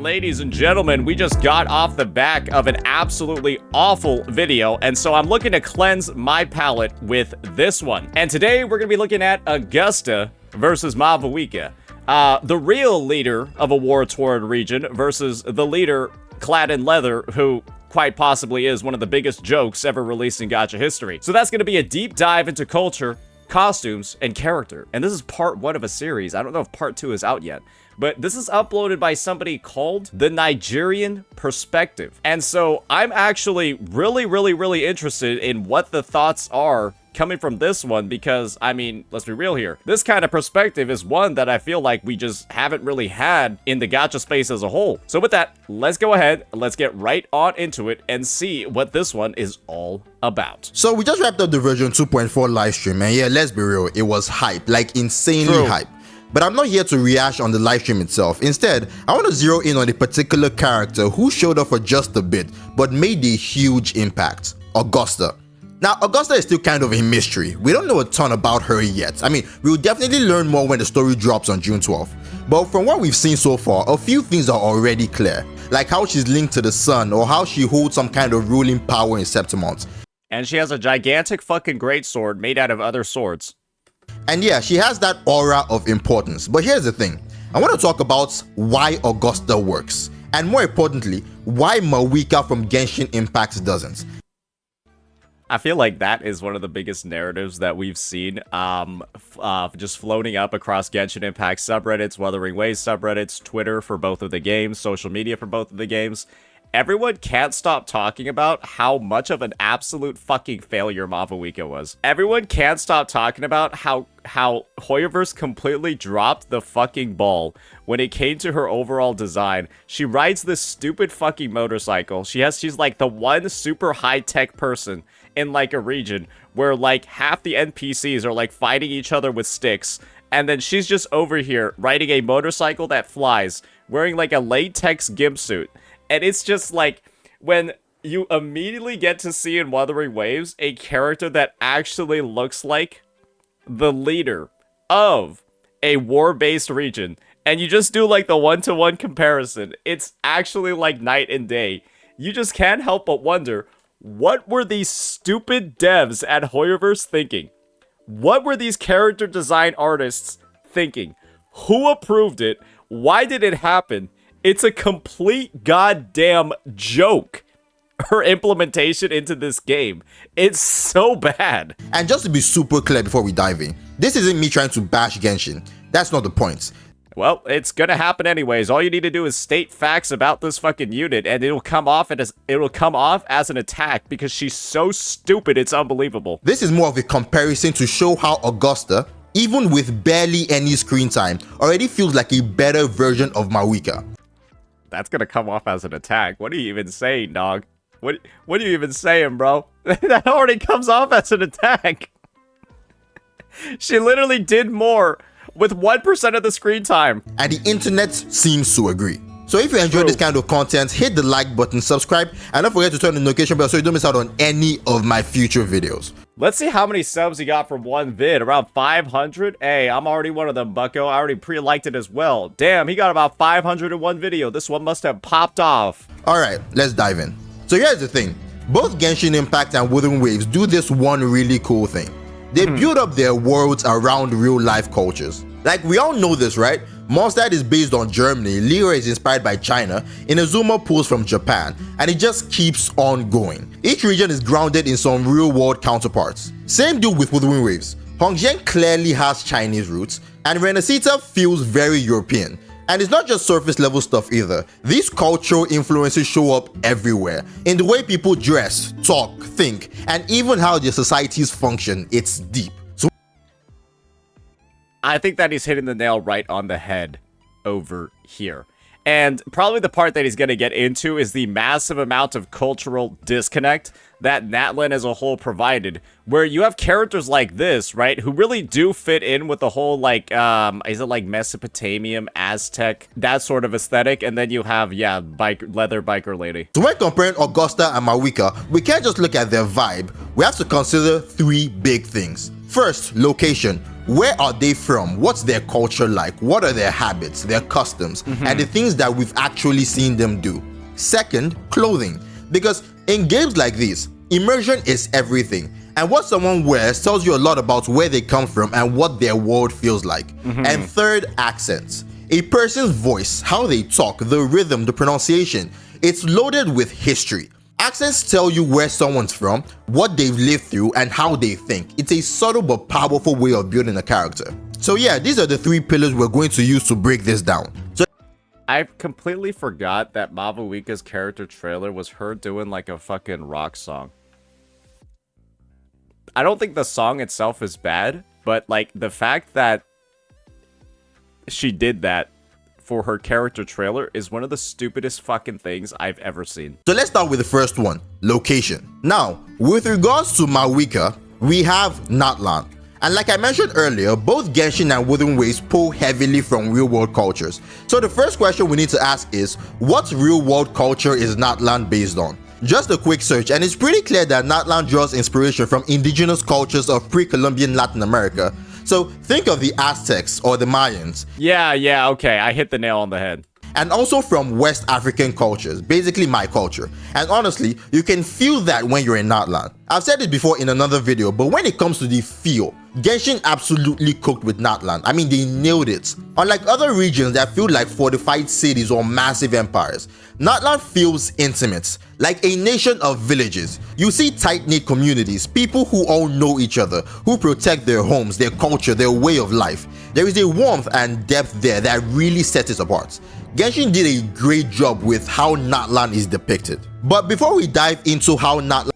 Ladies and gentlemen, we just got off the back of an absolutely awful video, and so I'm looking to cleanse my palate with this one. And today we're going to be looking at Augusta versus Mavuika, the real leader of a war-torn region versus the leader clad in leather who quite possibly is one of the biggest jokes ever released in gacha history. So that's going to be a deep dive into culture, costumes, and character. And this is part 1 of a series. I don't know if part 2 is out yet, but this is uploaded by somebody called The Nigerian Perspective. And so I'm actually really interested in what the thoughts are coming from this one, because, I mean, let's be real here. This kind of perspective is one that I feel like we just haven't really had in the gacha space as a whole. So with that, let's go ahead, let's get right on into it and see what this one is all about. So we just wrapped up the version 2.4 live stream, and yeah, let's be real, it was hype, like insanely hype. But I'm not here to rehash on the live stream itself. Instead, I want to zero in on a particular character who showed up for just a bit, but made a huge impact: Augusta. Now, Augusta is still kind of a mystery. We don't know a ton about her yet. I mean, we'll definitely learn more when the story drops on June 12th. But from what we've seen so far, a few things are already clear, like how she's linked to the sun, or how she holds some kind of ruling power in Septimont. And she has a gigantic fucking greatsword made out of other swords. And yeah, she has that aura of importance. But here's the thing. I want to talk about why Augusta works. And more importantly, why Mavuika from Genshin Impact doesn't. I feel like that is one of the biggest narratives that we've seen just floating up across Genshin Impact subreddits, Wuthering Waves subreddits, Twitter for both of the games, social media for both of the games. Everyone can't stop talking about how much of an absolute fucking failure Mavuika was. Everyone can't stop talking about how Hoyoverse completely dropped the fucking ball when it came to her overall design. She rides this stupid fucking motorcycle. She's like the one super high-tech person in like a region where like half the NPCs are like fighting each other with sticks, and then she's just over here riding a motorcycle that flies, wearing like a latex gimp suit. And it's just like, when you immediately get to see in Wuthering Waves a character that actually looks like the leader of a war-based region, and you just do like the one-to-one comparison, it's actually like night and day. You just can't help but wonder, what were these stupid devs at Hoyoverse thinking? What were these character design artists thinking? Who approved it? Why did it happen? It's a complete goddamn joke, her implementation into this game. It's so bad. And just to be super clear before we dive in, this isn't me trying to bash Genshin. That's not the point. Well, it's gonna happen anyways. All you need to do is state facts about this fucking unit, and it'll come off as an attack, because she's so stupid it's unbelievable. This is more of a comparison to show how Augusta, even with barely any screen time, already feels like a better version of Mavuika. That's gonna come off as an attack. What are you even saying, dog? What are you even saying, bro? That already comes off as an attack. She literally did more with 1% of the screen time. And the internet seems to agree. So if you enjoy this kind of content, hit the like button, subscribe, and don't forget to turn the notification bell so you don't miss out on any of my future videos. Let's see how many subs you got from one vid. Around 500? Hey, I'm already one of them, bucko. I already pre-liked it as well. Damn, he got about 500 in one video. This one must have popped off. Alright, let's dive in. So here's the thing. Both Genshin Impact and Wuthering Waves do this one really cool thing. They build up their worlds around real-life cultures. Like, we all know this, right? Mondstadt is based on Germany, Leroy is inspired by China, Inazuma pulls from Japan, and it just keeps on going. Each region is grounded in some real-world counterparts. Same deal with Wuthering Waves. Hongjiang clearly has Chinese roots, and Renacita feels very European. And it's not just surface level stuff either. These cultural influences show up everywhere. In the way people dress, talk, think, and even how their societies function. It's deep. I think that he's hitting the nail right on the head over here. And probably the part that he's going to get into is the massive amount of cultural disconnect that Natlan as a whole provided, where you have characters like this, right, who really do fit in with the whole, like, is it like Mesopotamian, Aztec, that sort of aesthetic, and then you have, yeah, leather biker lady. So when comparing Augusta and Mavuika, we can't just look at their vibe, we have to consider 3 big things. First, location. Where are they from? What's their culture like? What are their habits, their customs, and the things that we've actually seen them do? Second, clothing. Because in games like these, immersion is everything. And what someone wears tells you a lot about where they come from and what their world feels like. And third, accents. A person's voice, how they talk, the rhythm, the pronunciation, it's loaded with history. Accents tell you where someone's from, what they've lived through, and how they think. It's a subtle but powerful way of building a character. So yeah, these are the 3 pillars we're going to use to break this down. So I completely forgot that Mavuika's character trailer was her doing like a fucking rock song. I don't think the song itself is bad, but like the fact that she did that for her character trailer is one of the stupidest fucking things I've ever seen. So let's start with the first one, location. Now, with regards to Mavuika, we have Natlan. And like I mentioned earlier, both Genshin and Wuthering Waves pull heavily from real-world cultures. So the first question we need to ask is, what real-world culture is Natlan based on? Just a quick search, and it's pretty clear that Natlan draws inspiration from indigenous cultures of pre-Columbian Latin America. So think of the Aztecs or the Mayans. Yeah, okay, I hit the nail on the head. And also from West African cultures, basically my culture. And honestly, you can feel that when you're in Natlan. I've said it before in another video, but when it comes to the feel, Genshin absolutely cooked with Natlan. I mean, they nailed it. Unlike other regions that feel like fortified cities or massive empires, Natlan feels intimate, like a nation of villages. You see tight-knit communities, people who all know each other, who protect their homes, their culture, their way of life. There is a warmth and depth there that really sets it apart. Genshin did a great job with how Natlan is depicted. But before we dive into how Natlan...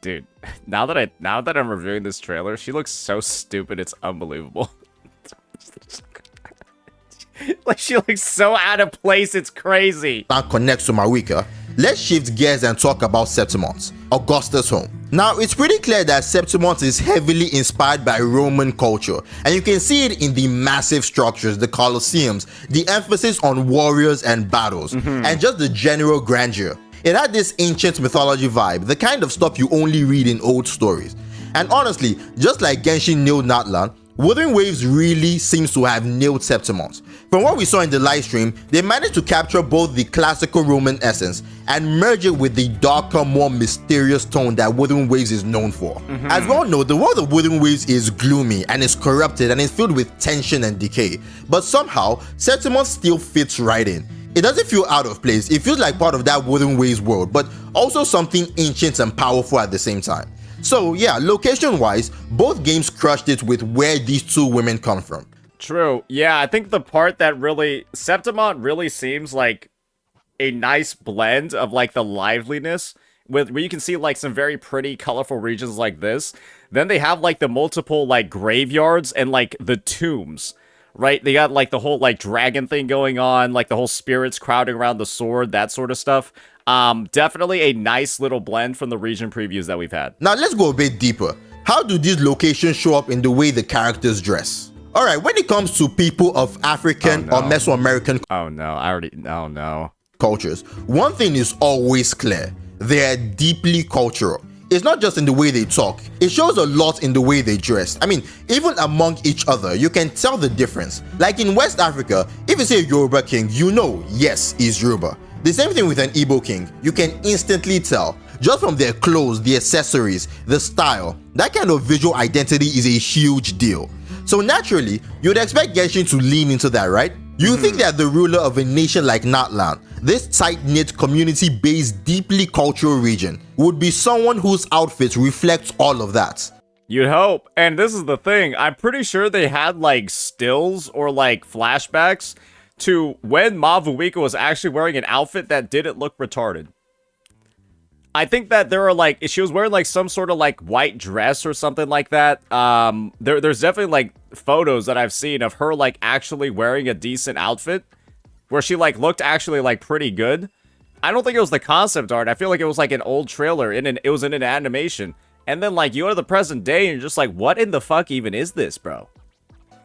Dude, now that I'm reviewing this trailer, she looks so stupid, it's unbelievable. Like, she looks so out of place, it's crazy. connects to Mavuika, let's shift gears and talk about Septimont, Augusta's home. Now, it's pretty clear that Septimont is heavily inspired by Roman culture, and you can see it in the massive structures, the colosseums, the emphasis on warriors and battles, and just the general grandeur. It had this ancient mythology vibe, the kind of stuff you only read in old stories. And honestly, just like Genshin nailed Natlan, Wuthering Waves really seems to have nailed Septimont. From what we saw in the livestream, they managed to capture both the classical Roman essence and merge it with the darker, more mysterious tone that Wuthering Waves is known for. As we all know, the world of Wuthering Waves is gloomy and is corrupted and is filled with tension and decay. But somehow, Septimont still fits right in. It doesn't feel out of place, it feels like part of that Wuthering Waves world, but also something ancient and powerful at the same time. So yeah, location-wise, both games crushed it with where these 2 women come from. True. Yeah, I think the part that really... Septimont really seems like a nice blend of, like, the liveliness, where you can see, like, some very pretty, colorful regions like this. Then they have, like, the multiple, like, graveyards and, like, the tombs, right? They got, like, the whole, like, dragon thing going on, like, the whole spirits crowding around the sword, that sort of stuff. Definitely a nice little blend from the region previews that we've had. Now let's go a bit deeper. How do these locations show up in the way the characters dress? Alright, when it comes to people of African or Mesoamerican cultures, one thing is always clear. They are deeply cultural. It's not just in the way they talk, it shows a lot in the way they dress. I mean, even among each other, you can tell the difference. Like in West Africa, if you say Yoruba king, you know, yes, he's Yoruba. The same thing with an Igbo king, you can instantly tell. Just from their clothes, the accessories, the style, that kind of visual identity is a huge deal. So naturally, you'd expect Genshin to lean into that, right? You think that the ruler of a nation like Natlan, this tight-knit, community-based, deeply cultural region, would be someone whose outfits reflect all of that. You'd hope. And this is the thing, I'm pretty sure they had, like, stills or, like, flashbacks to when Mavuika was actually wearing an outfit that didn't look retarded. I think that there are, like, she was wearing, like, some sort of, like, white dress or something like that. There's definitely, like, photos that I've seen of her, like, actually wearing a decent outfit where she, like, looked actually, like, pretty good. I don't think it was the concept art. I feel like it was, like, an old trailer. It was in an animation. And then, like, you go to the present day and you're just like, what in the fuck even is this, bro?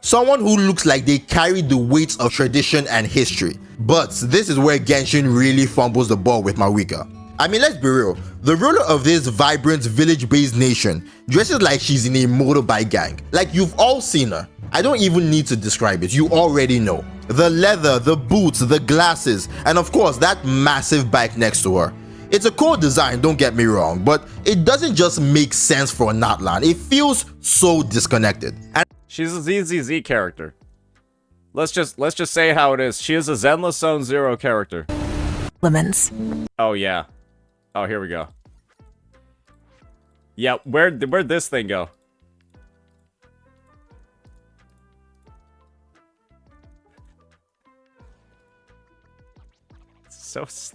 Someone who looks like they carry the weight of tradition and history. But this is where Genshin really fumbles the ball with Mavuika. I mean, let's be real. The ruler of this vibrant village-based nation dresses like she's in a motorbike gang. Like, you've all seen her. I don't even need to describe it. You already know. The leather, the boots, the glasses, and of course, that massive bike next to her. It's a cool design, don't get me wrong, but it doesn't just make sense for Natlan. It feels so disconnected. And she's a ZZZ character. Let's just say how it is. She is a Zenless Zone Zero character. Lemons. Oh yeah. Oh, here we go. Yeah, where'd this thing go?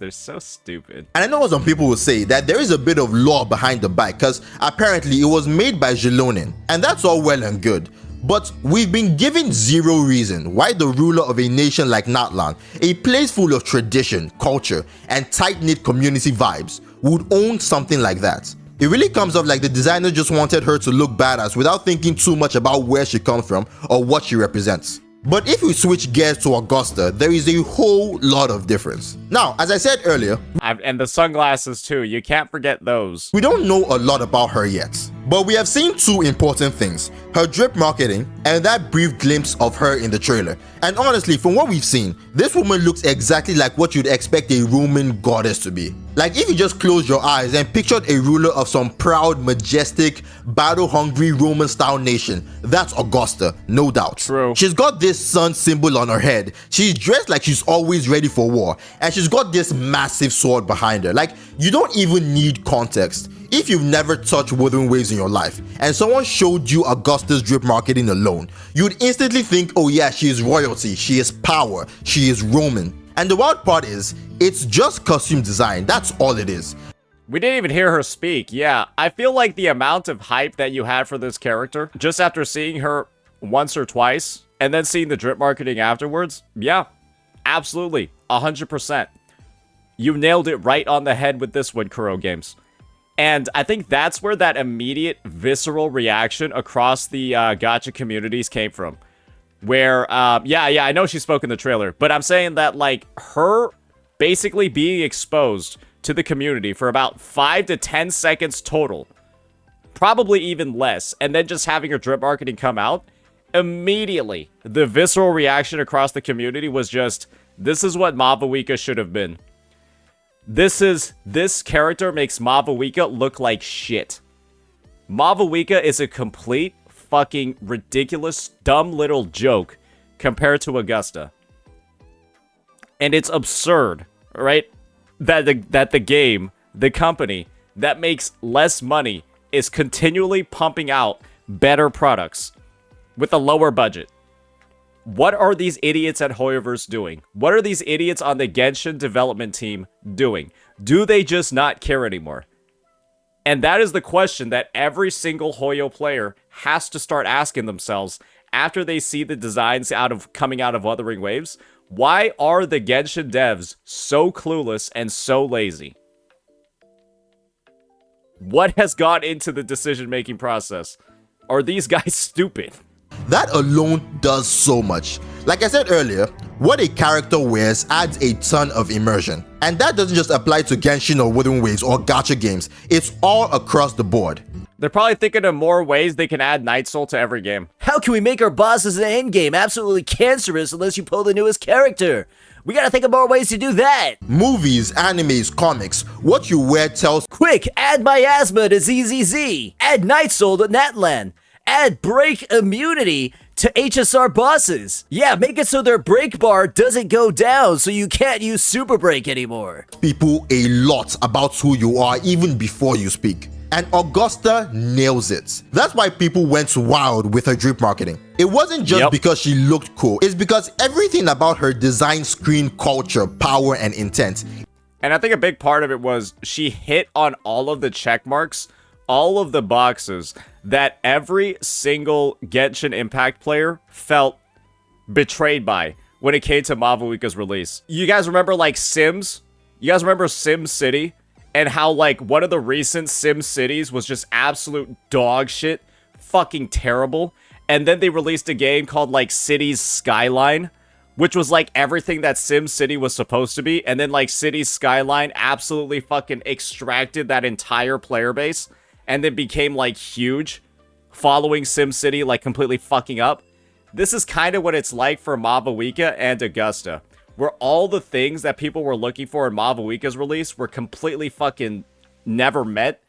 They're so stupid. And I know some people will say that there is a bit of lore behind the bike because apparently it was made by Jelonin, and that's all well and good. But we've been given zero reason why the ruler of a nation like Natlan, a place full of tradition, culture, and tight-knit community vibes, would own something like that. It really comes off like the designer just wanted her to look badass without thinking too much about where she comes from or what she represents. But if we switch gears to Augusta, there is a whole lot of difference. Now, as I said earlier, and the sunglasses too, you can't forget those. We don't know a lot about her yet, but we have seen two important things: her drip marketing and that brief glimpse of her in the trailer. And honestly, from what we've seen, this woman looks exactly like what you'd expect a Roman goddess to be. Like if you just closed your eyes and pictured a ruler of some proud, majestic, battle-hungry Roman-style nation, that's Augusta, no doubt. True. She's got this sun symbol on her head, she's dressed like she's always ready for war, and she's got this massive sword behind her. Like, you don't even need context. If you've never touched Wuthering Waves in your life, and someone showed you Augusta's drip marketing alone, you'd instantly think, oh yeah, she is royalty, she is power, she is Roman. And the wild part is, it's just costume design, that's all it is. We didn't even hear her speak. Yeah, I feel like the amount of hype that you had for this character, just after seeing her once or twice, and then seeing the drip marketing afterwards, yeah, absolutely, 100%. You nailed it right on the head with this one, Kuro Games. And I think that's where that immediate visceral reaction across the gacha communities came from. Where, yeah, I know she spoke in the trailer, but I'm saying that, like, her basically being exposed to the community for about 5 to 10 seconds total, probably even less, and then just having her drip marketing come out, immediately, the visceral reaction across the community was just, this is what Mavuika should have been. This character makes Mavuika look like shit. Mavuika is a complete fucking ridiculous, dumb little joke compared to Augusta. And it's absurd, right? That the game, the company that makes less money is continually pumping out better products with a lower budget. What are these idiots at Hoyoverse doing? What are these idiots on the Genshin development team doing? Do they just not care anymore? And that is the question that every single Hoyo player has to start asking themselves after they see the designs coming out of Wuthering Waves. Why are the Genshin devs so clueless and so lazy? What has got into the decision-making process? Are these guys stupid? That alone does so much. Like I said earlier, what a character wears adds a ton of immersion. And that doesn't just apply to Genshin or Wuthering Waves or gacha games, it's all across the board. They're probably thinking of more ways they can add Night Soul to every game. How can we make our bosses in the endgame absolutely cancerous unless you pull the newest character? We gotta think of more ways to do that! Movies, animes, comics, what you wear tells. Quick, add Miasma to ZZZ! Add Night Soul to Natlan! Add break immunity to HSR bosses! Yeah, make it so their break bar doesn't go down so you can't use super break anymore! People a lot about who you are even before you speak. And Augusta nails it. That's why people went wild with her drip marketing. It wasn't just because she looked cool, it's because everything about her design screamed culture, power, and intent. And I think a big part of it was she hit on all of the check marks, all of the boxes that every single Genshin Impact player felt betrayed by when it came to Mavuika's release. You guys remember, like, Sims? You guys remember Sim City? And how, like, one of the recent Sim Cities was just absolute dog shit, fucking terrible. And then they released a game called, like, Cities Skyline, which was like everything that Sim City was supposed to be, and then like Cities Skyline absolutely fucking extracted that entire player base, and then became like huge, following Sim City, like completely fucking up. This is kind of what it's like for Mavuika and Augusta, where all the things that people were looking for in Mavuika's release were completely fucking never met,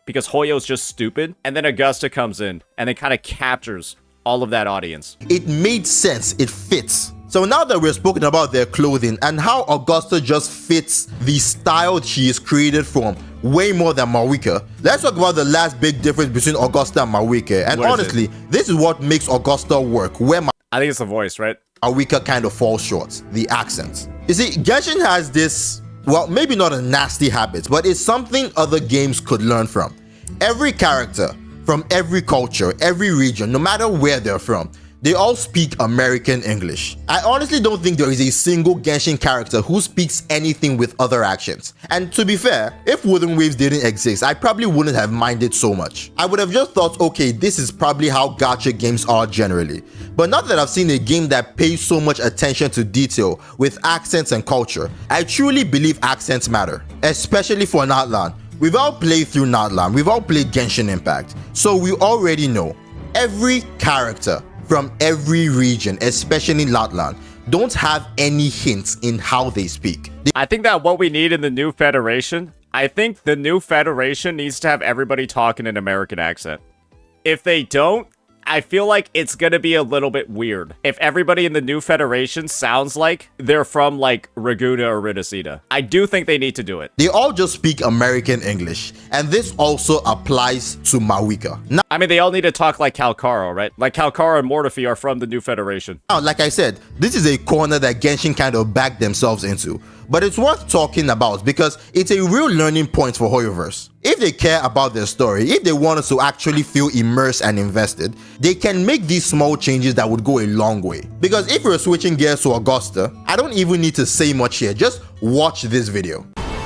because Hoyo's just stupid, and then Augusta comes in and it kind of captures all of that audience. It made sense, it fits. So now that we've spoken about their clothing and how Augusta just fits the style she is created from way more than Mavuika, let's talk about the last big difference between Augusta and Mavuika. And honestly, this is what makes Augusta work, where I think it's the voice, right? Mavuika kind of falls short, the accents. You see, Genshin has this, well, maybe not a nasty habit, but it's something other games could learn from. Every character from every culture, every region, no matter where they're from, they all speak American English. I honestly don't think there is a single Genshin character who speaks anything with other accents. And to be fair, if Wooden Waves didn't exist, I probably wouldn't have minded so much. I would have just thought, okay, this is probably how gacha games are generally. But now that I've seen a game that pays so much attention to detail with accents and culture, I truly believe accents matter, especially for Natlan. We've all played through Natlan, we've all played Genshin Impact, so we already know every character from every region, especially Natlan, don't have any hints in how they speak. I think that what we need in the new Federation, I think the new Federation needs to have everybody talk in an American accent. If they don't, I feel like it's gonna be a little bit weird if everybody in the new Federation sounds like they're from like Raguna or Ridacita. I do think they need to do it. They all just speak American English, and this also applies to Mavuika. Now, I mean, they all need to talk like Calcaro, right? Like Calcaro and Mortefi are from the new Federation. like I said, this is a corner that Genshin kind of backed themselves into, but it's worth talking about because it's a real learning point for Hoyoverse. If they care about their story, if they want us to actually feel immersed and invested, they can make these small changes that would go a long way. Because if you're switching gears to Augusta, I don't even need to say much here, just watch this video.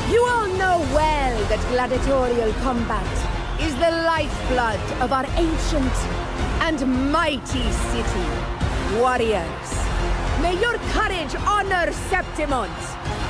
You all know well that gladiatorial combat is the lifeblood of our ancient and mighty city. Warriors, may your courage honor Septimont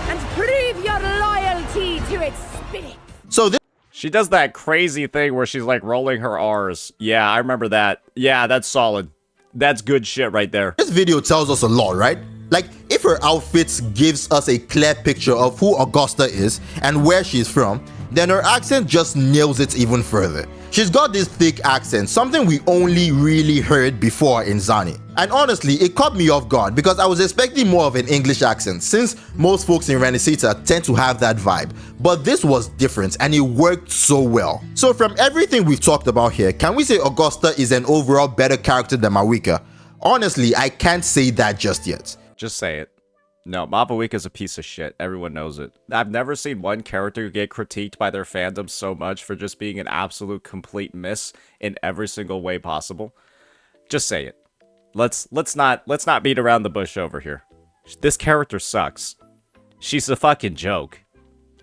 and prove your loyalty to its spirit. So this She does that crazy thing where she's like rolling her R's. Yeah, I remember that. Yeah, that's solid. That's good shit right there. video tells us a lot, right? Like, if her outfits gives us a clear picture of who Augusta is and where she's from, then her accent just nails it even further. She's got this thick accent, something we only really heard before in Zani. And honestly, it caught me off guard because I was expecting more of an English accent since most folks in Renesita tend to have that vibe. But this was different and it worked so well. So from everything we've talked about here, can we say Augusta is an overall better character than Mavuika? Honestly, I can't say that just yet. Just say it. No, Mavuika's a piece of shit. Everyone knows it. I've never seen one character get critiqued by their fandom so much for just being an absolute complete miss in every single way possible. Just say it. Let's not beat around the bush over here. This character sucks. She's a fucking joke.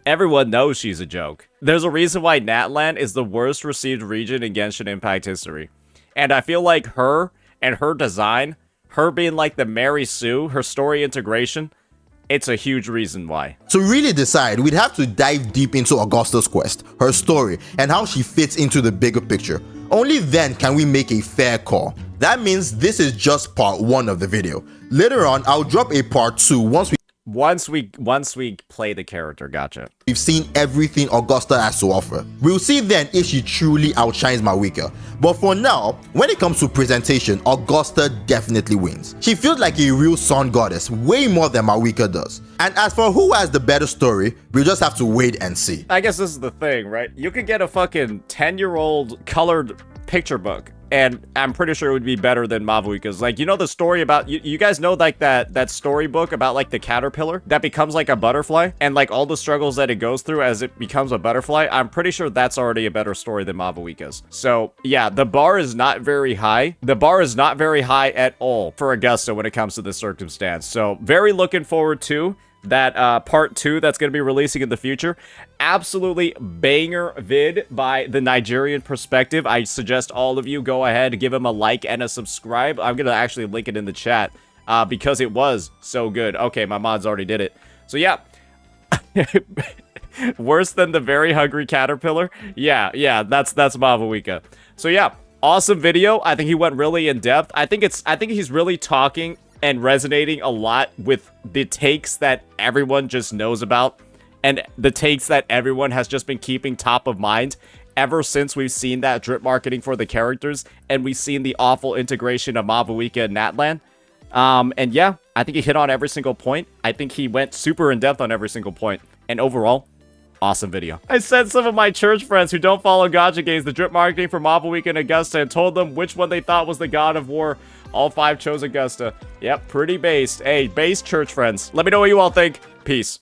Everyone knows she's a joke. There's a reason why Natlan is the worst received region in Genshin Impact history. And I feel like her and her design, her being like the Mary Sue, her story integration, it's a huge reason why. To really decide, we'd have to dive deep into Augusta's quest, her story, and how she fits into the bigger picture. Only then can we make a fair call. That means this is just part 1 of the video. Later on, I'll drop a part 2 once we play the character. Gotcha. we've seen everything Augusta has to offer. We'll see then if she truly outshines Mavuika. But for now, when it comes to presentation, Augusta definitely wins. She feels like a real sun goddess, way more than Mavuika does. And as for who has the better story, we'll just have to wait and see. I guess this is the thing, right? You could get a fucking 10-year-old colored picture book, and I'm pretty sure it would be better than Mavuika's. Like, you know the story about, you guys know like that storybook about like the caterpillar that becomes like a butterfly and like all the struggles that it goes through as it becomes a butterfly? I'm pretty sure that's already a better story than Mavuika's. So yeah, the bar is not very high. The bar is not very high at all for Augusta when it comes to this circumstance. So very looking forward to that part 2 that's going to be releasing in the future. Absolutely banger vid by the Nigerian perspective. I suggest all of you go ahead, give him a like and a subscribe. I'm going to actually link it in the chat. because it was so good. Okay, my mods already did it. So yeah. Worse than the very hungry caterpillar. Yeah, that's Mavuika. So yeah, awesome video. I think he went really in depth. I think he's really talking and resonating a lot with the takes that everyone just knows about, and the takes that everyone has just been keeping top of mind ever since we've seen that drip marketing for the characters, and we've seen the awful integration of Mavuika and Natlan. And yeah, I think he hit on every single point. I think he went super in depth on every single point. And overall, awesome video. I sent some of my church friends who don't follow gacha games the drip marketing for Mavuika and Augusta and told them which one they thought was the god of war. All 5 chose Augusta. Yep, pretty based. Hey, based church friends. Let me know what you all think. Peace.